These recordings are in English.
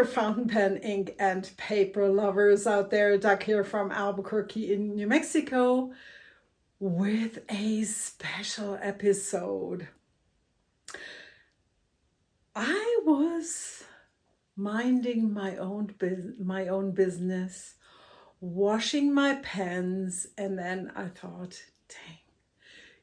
dear fountain pen, ink, and paper lovers out there. Doug here from Albuquerque in New Mexico with a special episode. I was minding my own business, washing my pens, and then I thought, dang,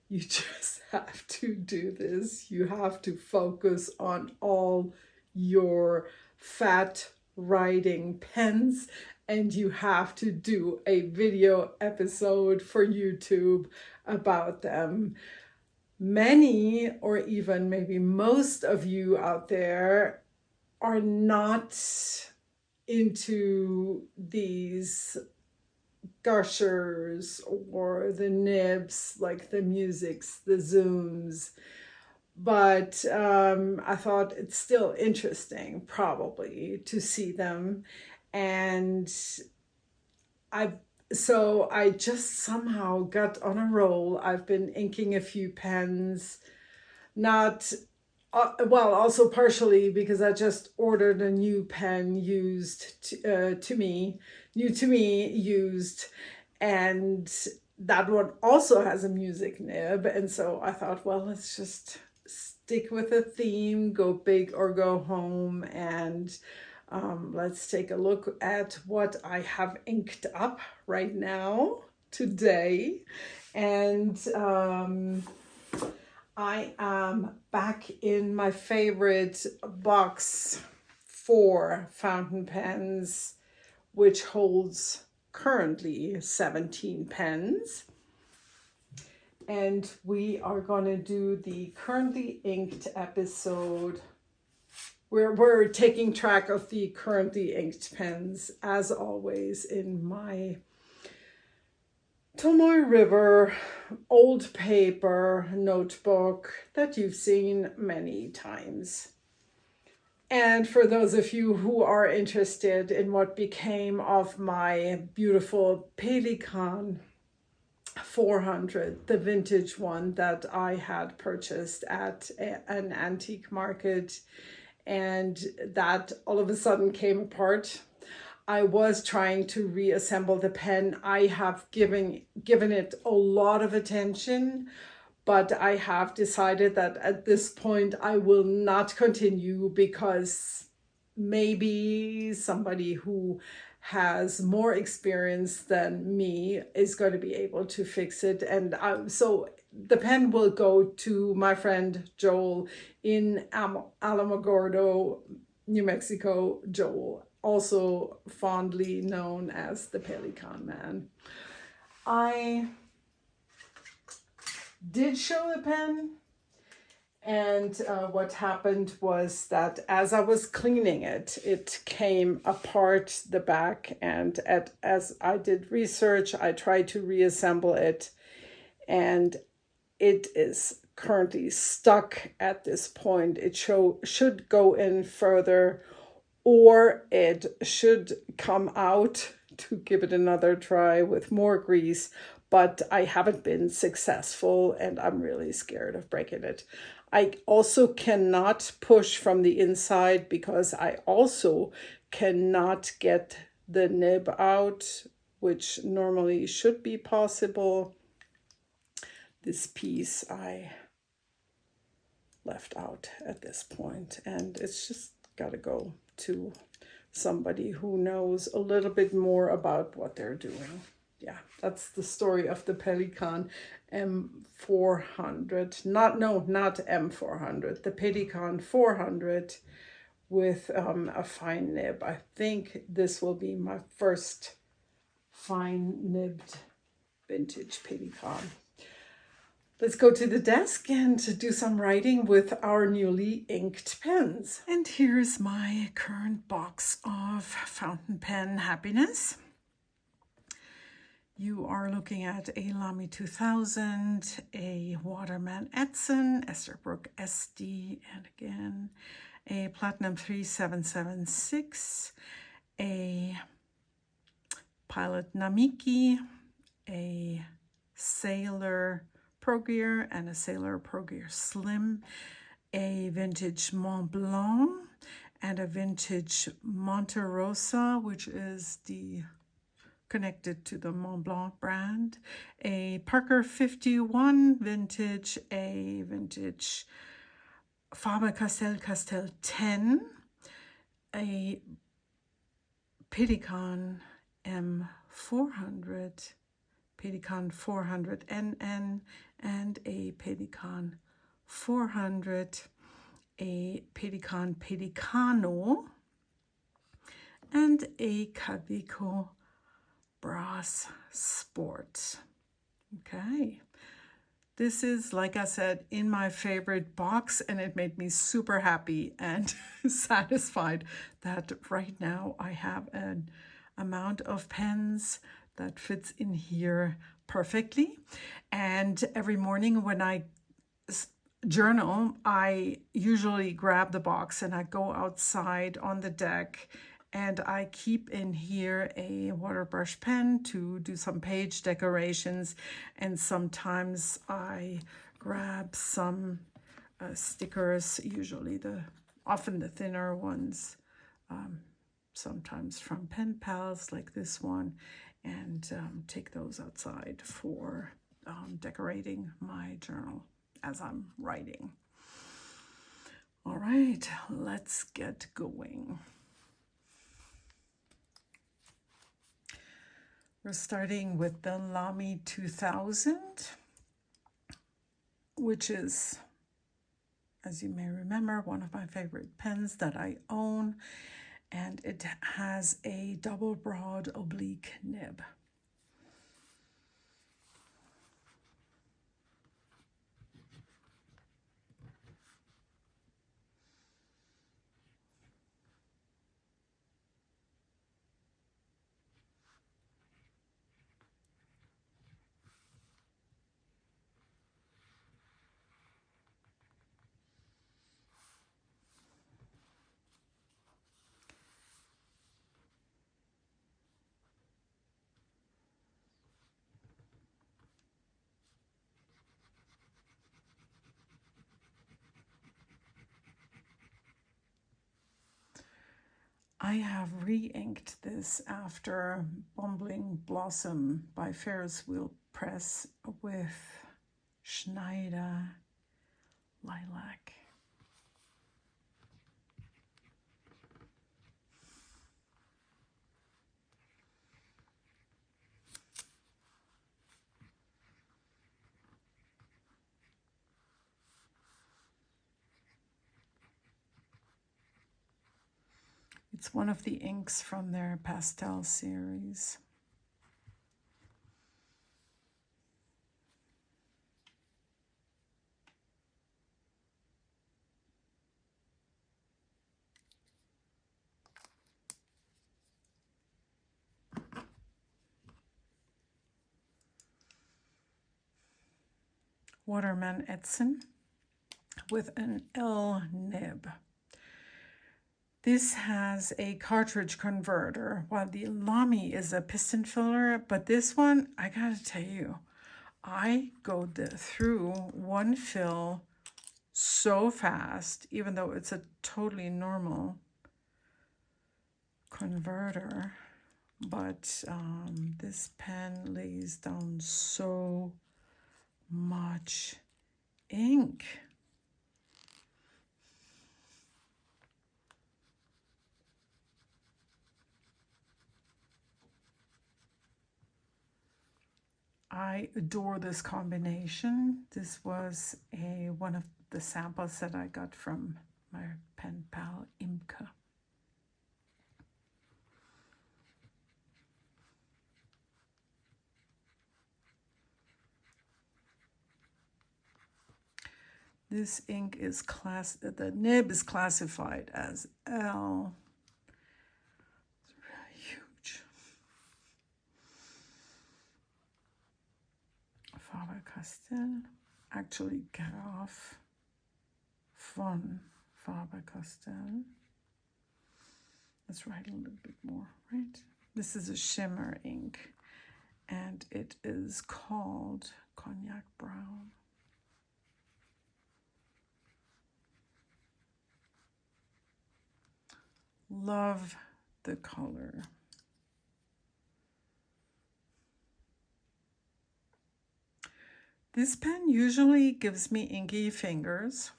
you just have to do this. You have to focus on all your fat writing pens, and you have to do a video episode for YouTube about them. Many, or even maybe most of you out there, are not into these gushers or the nibs, like the musics, the zooms. But I thought it's still interesting, probably, to see them. And I just somehow got on a roll. I've been inking a few pens, not well, also partially because I just ordered a new pen used to me, new to me, used, and that one also has a music nib. And so I thought, well, let's just stick with the theme, go big or go home, and let's take a look at what I have inked up right now today. And I am back in my favorite box for fountain pens, which holds currently 17 pens. And we are going to do the currently inked episode. We're taking track of the currently inked pens, as always, in my Tomoe River old paper notebook that you've seen many times. And for those of you who are interested in what became of my beautiful Pelikan 400, the vintage one that I had purchased at an antique market, and that all of a sudden came apart. I was trying to reassemble the pen. I have given it a lot of attention, but I have decided that at this point I will not continue, because maybe somebody who has more experience than me is going to be able to fix it. And so the pen will go to my friend Joel in Alamogordo, New Mexico. Joel, also fondly known as the Pelikan Man. I did show the pen, and what happened was that as I was cleaning it, it came apart, the back, and as I did research, I tried to reassemble it, and it is currently stuck at this point. It should go in further, or it should come out to give it another try with more grease, but I haven't been successful, and I'm really scared of breaking it. I also cannot push from the inside, because I also cannot get the nib out, which normally should be possible. This piece I left out at this point, and it's just got to go to somebody who knows a little bit more about what they're doing. Yeah, that's the story of the Pelikan M400. Not M400, the Pelikan 400 with a fine nib. I think this will be my first fine nibbed vintage Pelikan. Let's go to the desk and do some writing with our newly inked pens. And here's my current box of fountain pen happiness. You are looking at a Lamy 2000, a Waterman Edson, Esterbrook SD, and again, a Platinum 3776, a Pilot Namiki, a Sailor Pro Gear and a Sailor Pro Gear Slim, a vintage Mont Blanc, and a vintage Monte Rosa, which is connected to the Mont Blanc brand, a Parker 51 vintage, a vintage Faber-Castell 10, a Pedicon M400, Pedicon 400 NN, and a Pedicon 400, a Pedicon Pedicano, and a Cabico Brass Sport. Okay. This is, like I said, in my favorite box, and it made me super happy and satisfied that right now I have an amount of pens that fits in here perfectly. And every morning when I journal, I usually grab the box and I go outside on the deck, and I keep in here a water brush pen to do some page decorations, and sometimes I grab some stickers, usually often the thinner ones, sometimes from Pen Pals like this one, and take those outside for decorating my journal as I'm writing. All right, let's get going. We're starting with the Lamy 2000, which is, as you may remember, one of my favorite pens that I own, and it has a double broad oblique nib. I have re-inked this after Bumbling Blossom by Ferris Wheel Press with Schneider Lilac. It's one of the inks from their pastel series. Waterman Edson with an L nib. This has a cartridge converter, while the Lamy is a piston filler, but this one, I gotta tell you, I go through one fill so fast, even though it's a totally normal converter, but this pen lays down so much ink. I adore this combination. This was one of the samples that I got from my pen pal Imke. This ink is the nib is classified as L. It's really huge. Faber-Castell, actually Graf von Faber-Castell. Let's write a little bit more, right? This is a shimmer ink, and it is called Cognac Brown. Love the color. This pen usually gives me inky fingers.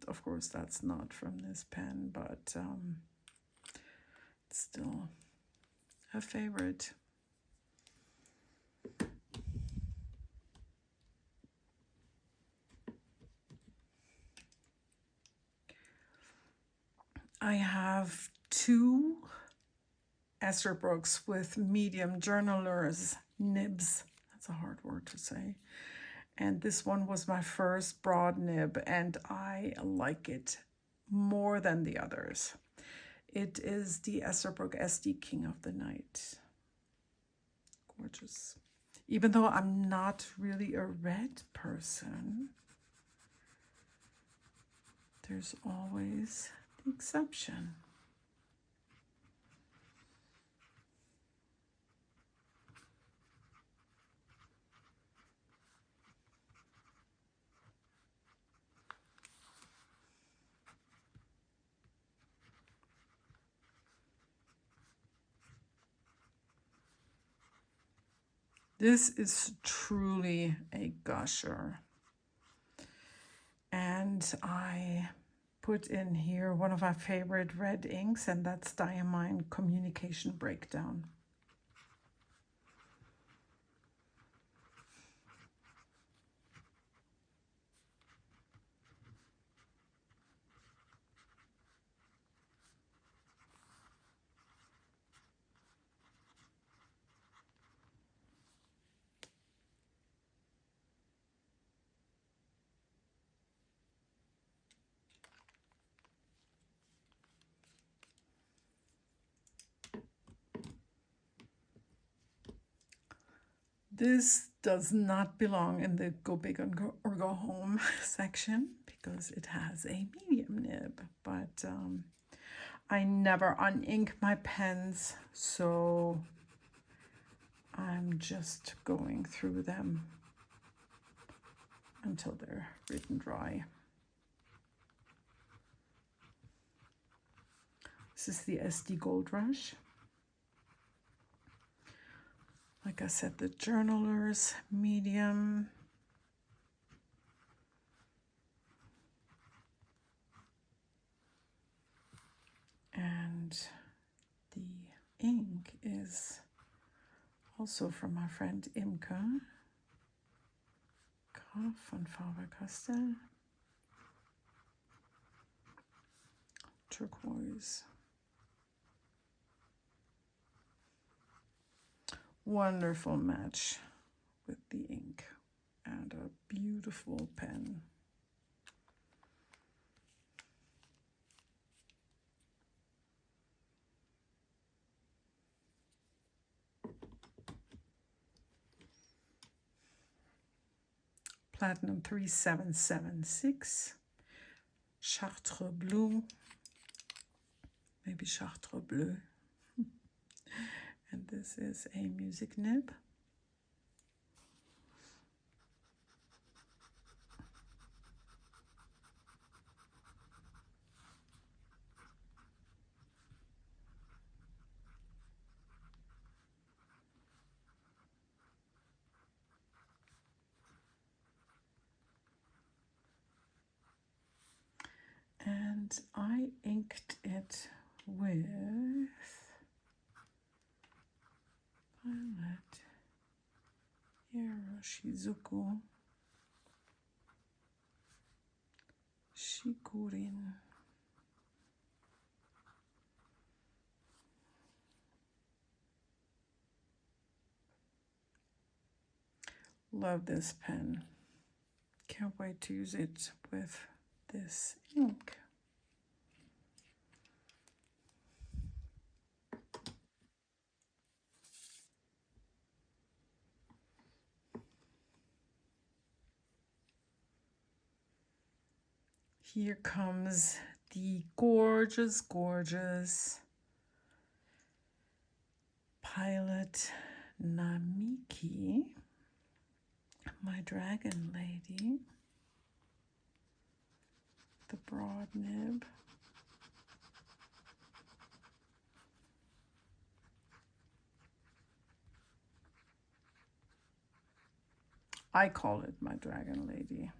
Of course, that's not from this pen, but it's still a favorite. I have two Esterbrook's with medium journalers nibs. That's a hard word to say. And this one was my first broad nib, and I like it more than the others. It is the Esterbrook SD King of the Night. Gorgeous. Even though I'm not really a red person, there's always the exception. This is truly a gusher. And I put in here one of my favorite red inks, and that's Diamine Communication Breakdown. This does not belong in the Go Big or Go Home section because it has a medium nib, but I never unink my pens, so I'm just going through them until they're written dry. This is the SD Gold Rush. Like I said, the journalers medium. And the ink is also from my friend Imke Graf von Faber-Castell. Turquoise. Wonderful match with the ink and a beautiful pen. Platinum 3776, Chartres Blue, maybe Chartres Bleu. And this is a music nib. And I inked it with Violet Hiroshizuku Shikurin. Love this pen. Can't wait to use it with this ink. Here comes the gorgeous, gorgeous Pilot Namiki, my dragon lady. The broad nib. I call it my Dragon Lady.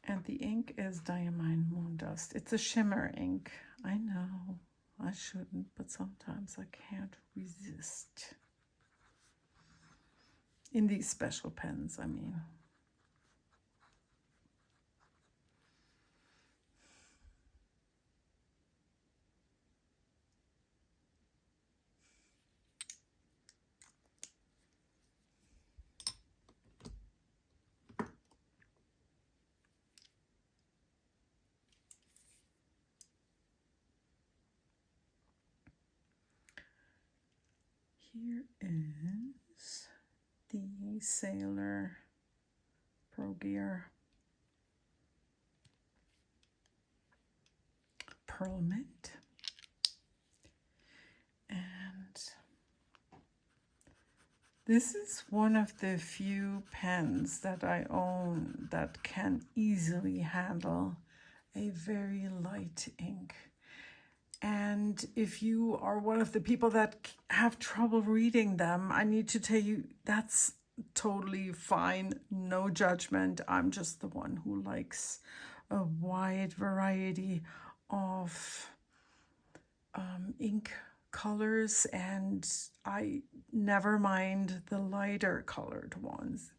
And the ink is Diamine Moondust. It's a shimmer ink. I know, I shouldn't, but sometimes I can't resist. In these special pens, I mean. Here is the Sailor Pro Gear Pearl Mint. And this is one of the few pens that I own that can easily handle a very light ink. And if you are one of the people that have trouble reading them, I need to tell you that's totally fine. No judgment. I'm just the one who likes a wide variety of ink colors, and I never mind the lighter colored ones.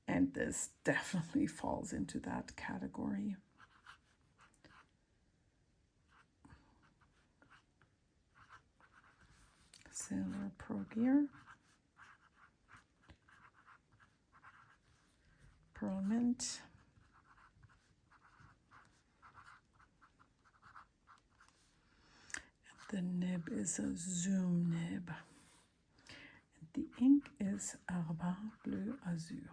And this definitely falls into that category. Sailor Pro Gear, Pearl Mint, the nib is a zoom nib, and the ink is Arbor Bleu Azur.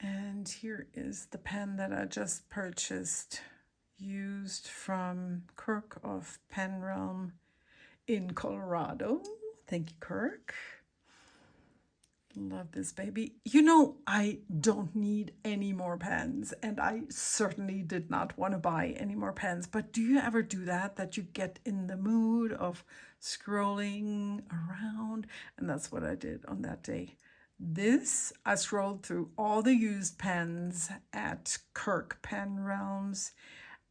And here is the pen that I just purchased, used from Kirk of Pen Realm in Colorado. Thank you, Kirk. Love this baby. You know, I don't need any more pens, and I certainly did not want to buy any more pens. But do you ever do that, that you get in the mood of scrolling around? And that's what I did on that day. This, I scrolled through all the used pens at Kirk Pen Realms,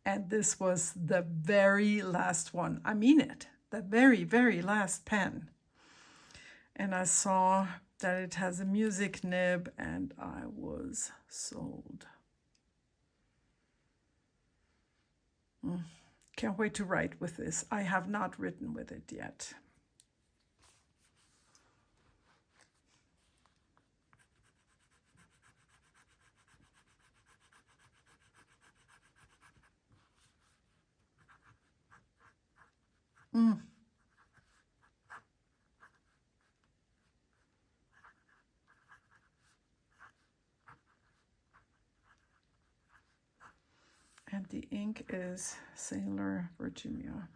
and this was the very last one. I mean it, the very, very last pen. And I saw that it has a music nib, and I was sold. Can't wait to write with this. I have not written with it yet. And the ink is Sailor Virginia.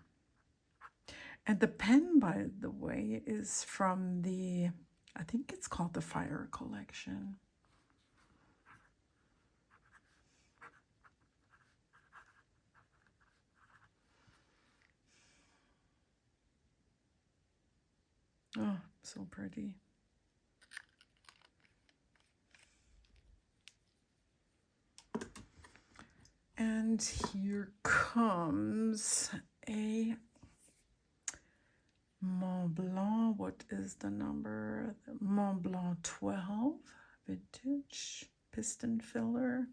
And the pen, by the way, is from the, I think it's called the Fire Collection. Oh, so pretty. And here comes a Mont Blanc. What is the number? Mont Blanc 12 vintage piston filler.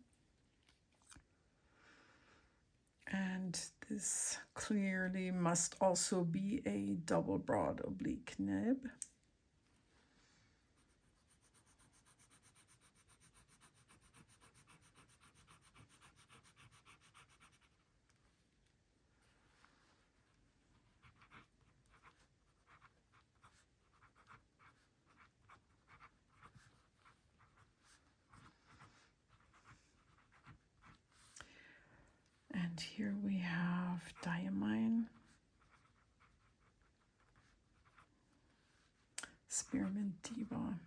And this clearly must also be a double broad oblique nib. And here we have Diamine, Spearmint Diva.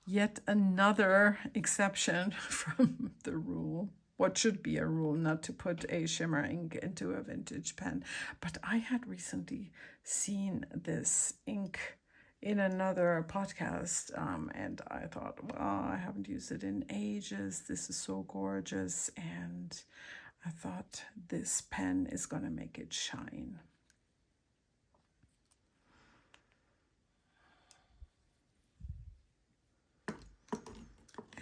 Yet another exception from the rule. What should be a rule, not to put a shimmer ink into a vintage pen. But I had recently seen this ink in another podcast, and I thought, well, I haven't used it in ages. This is so gorgeous. And I thought this pen is going to make it shine.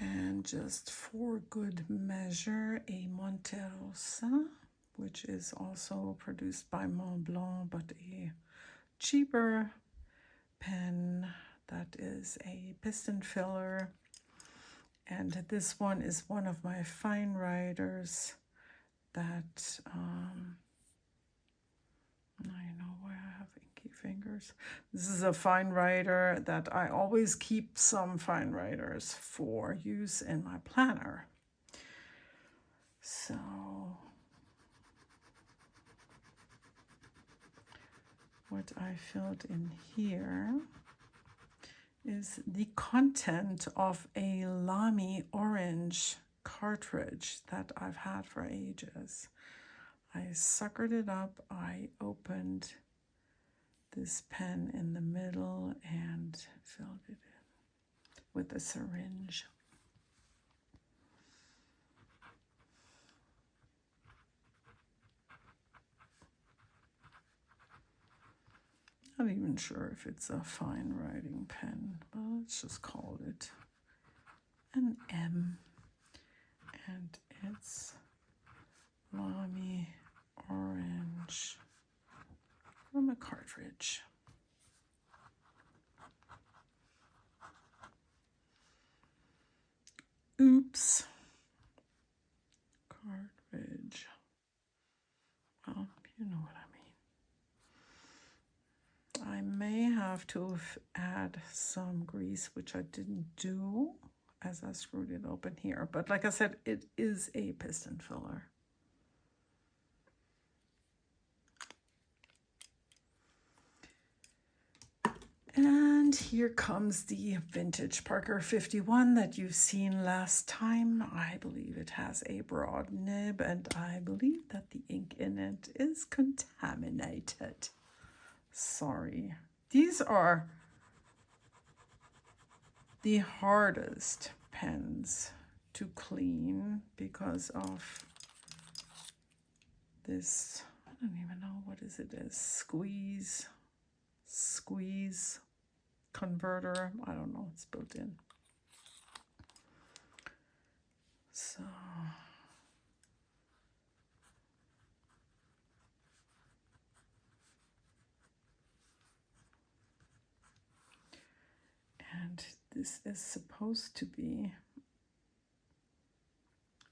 And just for good measure, a Monte Rosa, which is also produced by Montblanc, but a cheaper pen that is a piston filler. And this one is one of my fine writers that, I know where I have inky fingers. This is a fine writer that I always keep some fine writers for use in my planner. So what I filled in here is the content of a Lamy orange cartridge that I've had for ages. I suckered it up, I opened this pen in the middle and filled it in with a syringe. Not even sure if it's a fine writing pen, but let's just call it an M. And it's Lamy orange from a cartridge. Oops. Cartridge. Well, you know what I mean. I may have to add some grease, which I didn't do as I screwed it open here. But like I said, it is a piston filler. And here comes the vintage Parker 51 that you've seen last time. I believe it has a broad nib, and I believe that the ink in it is contaminated. Sorry. These are the hardest pens to clean because of this, I don't even know what is it is, squeeze converter. I don't know, it's built in. So and this is supposed to be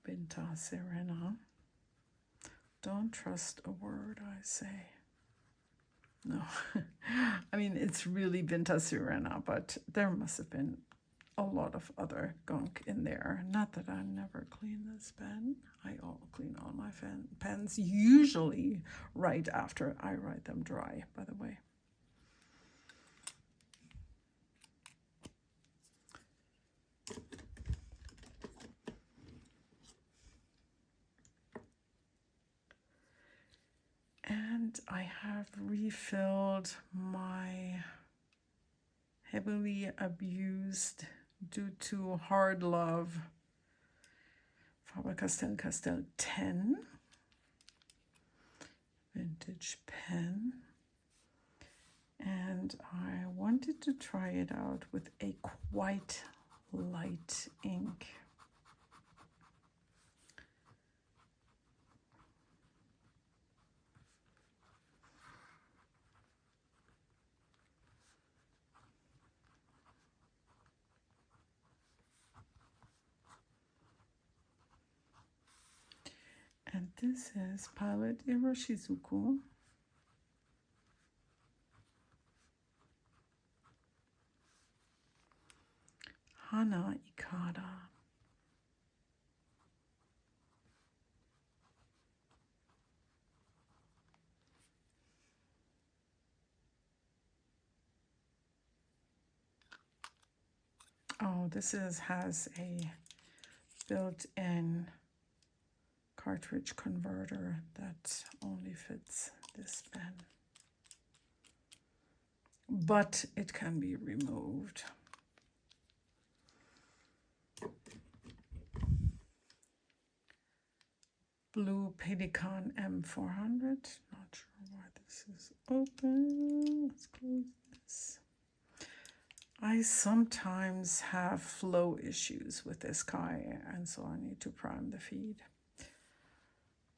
Vinta Serena. Don't trust a word I say. No, I mean, it's really Vinta Serena, but there must have been a lot of other gunk in there. Not that I never clean this pen. I clean all my pens, usually right after I write them dry, by the way. And I have refilled my heavily abused due to hard love Faber-Castell 10 vintage pen. And I wanted to try it out with a quite light ink. And this is Palette Iroshizuku. Hana Ikada. Oh, this has a built-in cartridge converter that only fits this pen. But it can be removed. Blue Pelikan M400. Not sure why this is open. Let's close this. I sometimes have flow issues with this guy, and so I need to prime the feed.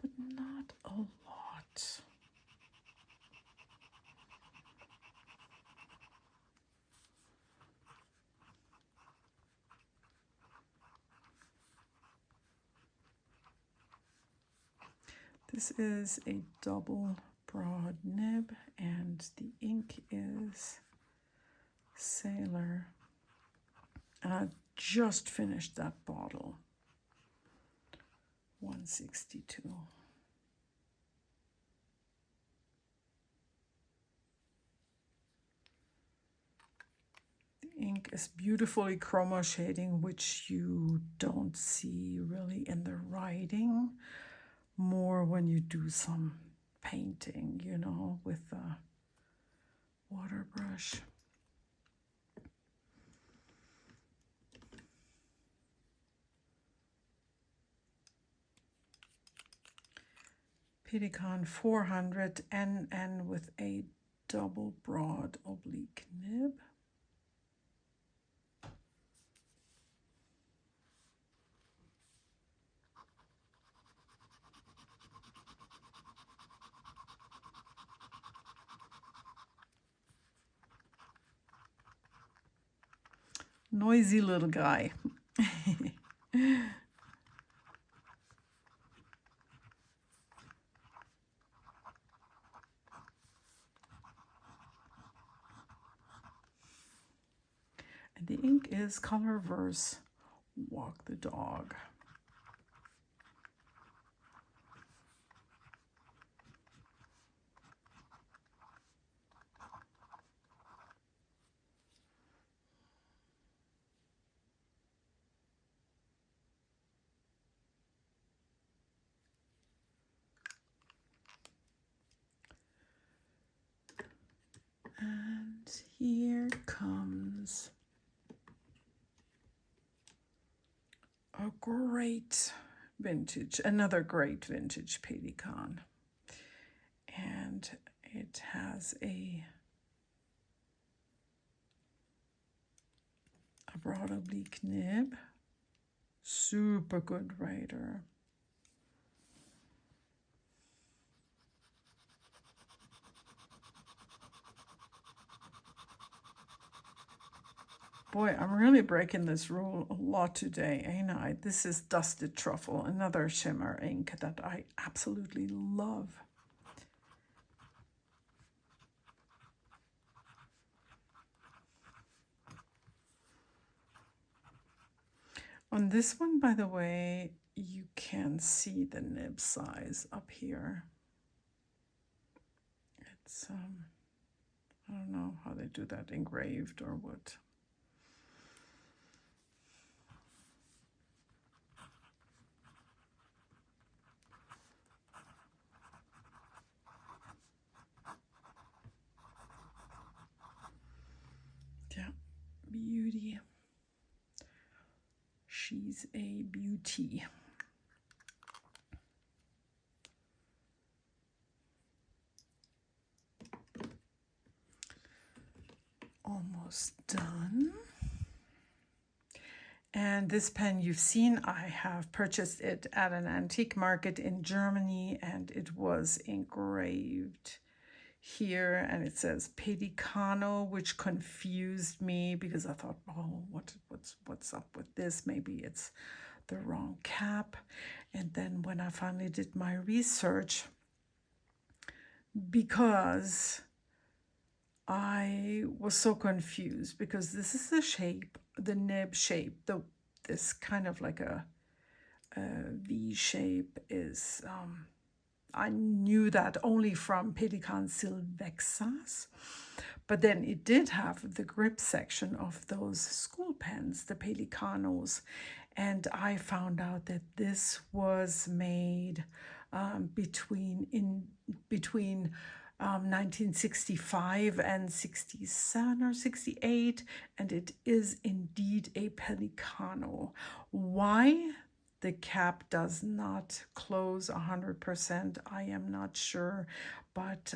But not a lot. This is a double broad nib, and the ink is Sailor. And I just finished that bottle. 162. The ink is beautifully chroma shading, which you don't see really in the writing. More when you do some painting, you know, with a water brush. Pelikan 400 NN with a double broad oblique nib. Noisy little guy. And the ink is Colorverse Walk the Dog. And here comes a great vintage, another great vintage Pelikan. And it has a broad oblique nib. Super good writer. Boy, I'm really breaking this rule a lot today, ain't I? This is Dusted Truffle, another shimmer ink that I absolutely love. On this one, by the way, you can see the nib size up here. It's, I don't know how they do that, engraved or what. Yeah, beauty. She's a beauty. Almost done. And this pen you've seen, I have purchased it at an antique market in Germany, and it was engraved here, and it says Pelicano, which confused me because I thought, oh, what's up with this? Maybe it's the wrong cap. And then when I finally did my research, because I was so confused, because this is the shape, the nib shape, this kind of like a V shape is, I knew that only from Pelikan Sylvexas, But then it did have the grip section of those school pens, the Pelicanos. And I found out that this was made between 1965 and 67 or 68, and it is indeed a Pelicano. Why the cap does not close 100%, I am not sure, but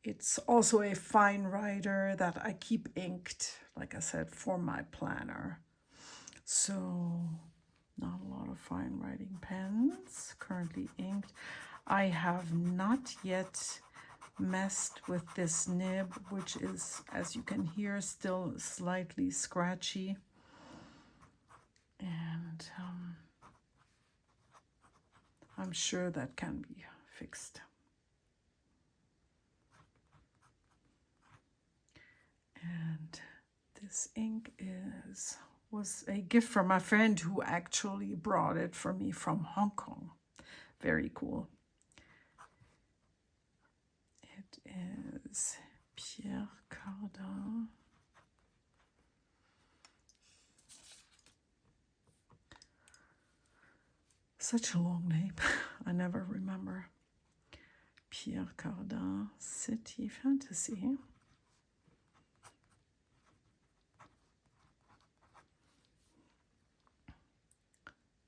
it's also a fine writer that I keep inked, like I said, for my planner. So not a lot of fine writing pens currently inked. I have not yet messed with this nib, which is, as you can hear, still slightly scratchy. And I'm sure that can be fixed. And this ink was a gift from my friend who actually brought it for me from Hong Kong. Very cool. It is Pierre Cardin. Such a long name. I never remember. Pierre Cardin, City Fantasy.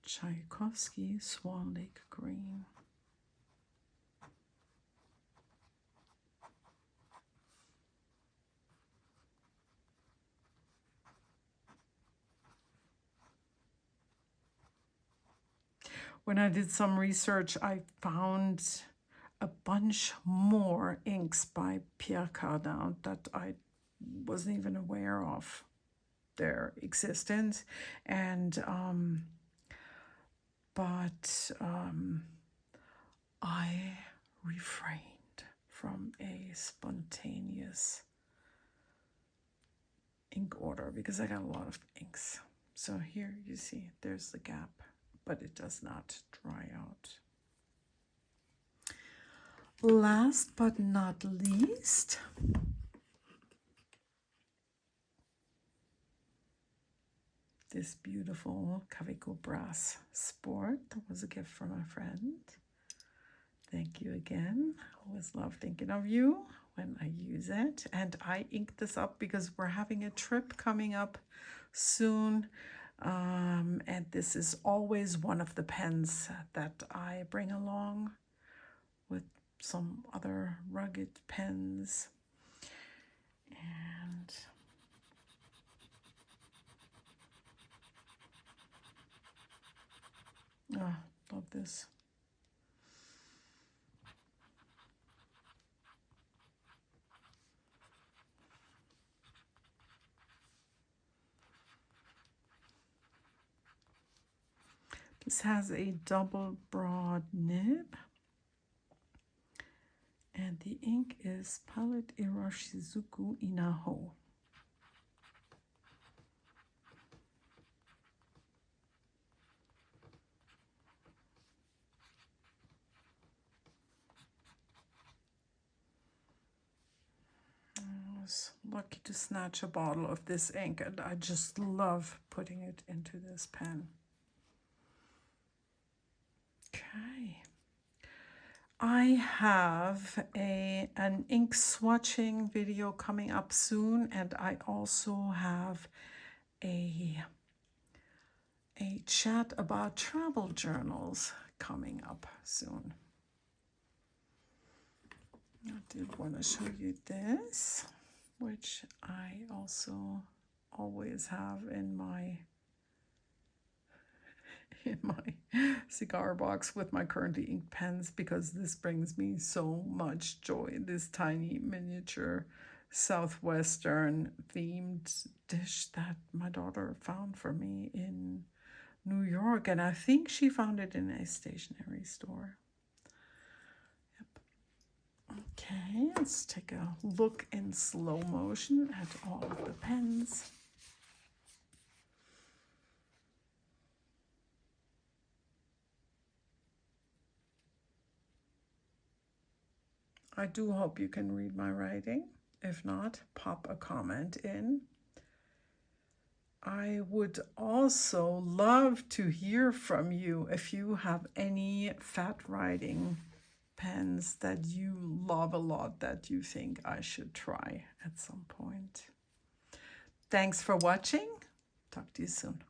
Tchaikovsky, Swan Lake Green. When I did some research, I found a bunch more inks by Pierre Cardin that I wasn't even aware of their existence. And I refrained from a spontaneous ink order because I got a lot of inks. So here you see there's the gap, but it does not dry out. Last but not least, this beautiful Kaweco Brass Sport. That was a gift from a friend. Thank you again. Always love thinking of you when I use it. And I inked this up because we're having a trip coming up soon. And this is always one of the pens that I bring along with some other rugged pens. And love this. This has a double broad nib, and the ink is Palette Iroshizuku Inaho. I was lucky to snatch a bottle of this ink, and I just love putting it into this pen. Okay. I have an ink swatching video coming up soon, and I also have a chat about travel journals coming up soon. I did want to show you this, which I also always have in my cigar box with my currently inked pens, because this brings me so much joy. This tiny miniature southwestern themed dish that my daughter found for me in New York, and I think she found it in a stationery store. Yep. Okay, let's take a look in slow motion at all of the pens. I do hope you can read my writing. If not, pop a comment in. I would also love to hear from you if you have any fat writing pens that you love a lot that you think I should try at some point. Thanks for watching. Talk to you soon.